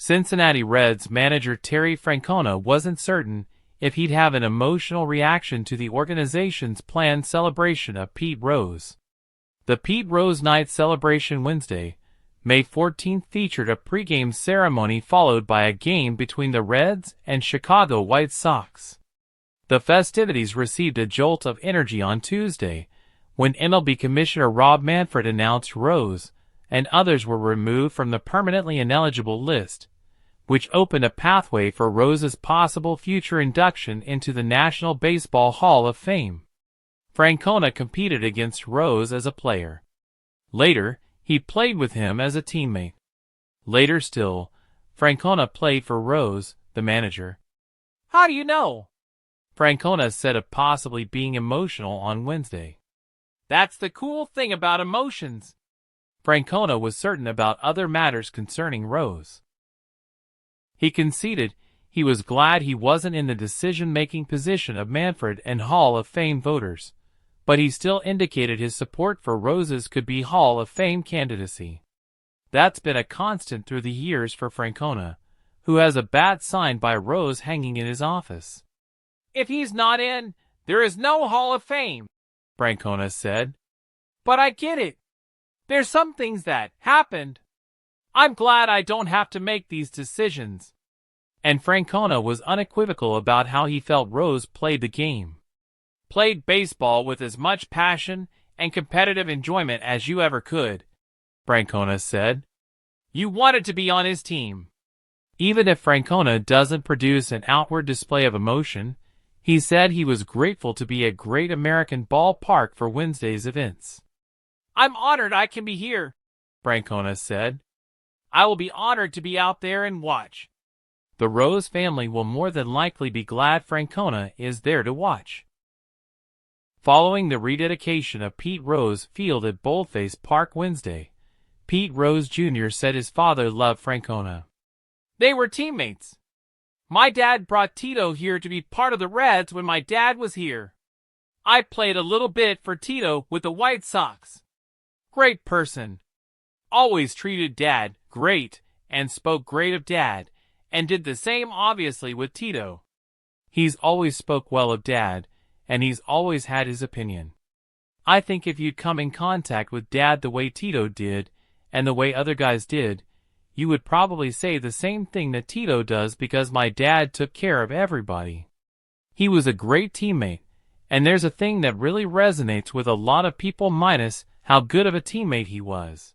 Cincinnati Reds manager Terry Francona wasn't certain if he'd have an emotional reaction to the organization's planned celebration of Pete Rose. The Pete Rose Night celebration Wednesday, May 14th featured a pregame ceremony followed by a game between the Reds and Chicago White Sox. The festivities received a jolt of energy on Tuesday, when MLB Commissioner Rob Manfred announced Rose and others were removed from the permanently ineligible list, which opened a pathway for Rose's possible future induction into the National Baseball Hall of Fame. Francona competed against Rose as a player. Later, he played with him as a teammate. Later still, Francona played for Rose, the manager. "How do you know?" Francona said of possibly being emotional on Wednesday. "That's the cool thing about emotions." Francona was certain about other matters concerning Rose. He conceded he was glad he wasn't in the decision-making position of Manfred and Hall of Fame voters, but he still indicated his support for Rose's could-be Hall of Fame candidacy. That's been a constant through the years for Francona, who has a bat signed by Rose hanging in his office. "If he's not in, there is no Hall of Fame," Francona said. "But I get it. There's some things that happened. I'm glad I don't have to make these decisions." And Francona was unequivocal about how he felt Rose played the game. "Played baseball with as much passion and competitive enjoyment as you ever could," Francona said. "You wanted to be on his team." Even if Francona doesn't produce an outward display of emotion, he said he was grateful to be at Great American Ballpark for Wednesday's events. "I'm honored I can be here," Francona said. "I will be honored to be out there and watch." The Rose family will more than likely be glad Francona is there to watch. Following the rededication of Pete Rose Field at Boldface Park Wednesday, Pete Rose Jr. said his father loved Francona. "They were teammates. My dad brought Tito here to be part of the Reds when my dad was here. I played a little bit for Tito with the White Sox. Great person. Always treated Dad great and spoke great of Dad, and did the same obviously with Tito. He's always spoke well of Dad, and he's always had his opinion. I think if you'd come in contact with Dad the way Tito did, and the way other guys did, you would probably say the same thing that Tito does because my dad took care of everybody. He was a great teammate, and there's a thing that really resonates with a lot of people minus how good of a teammate he was."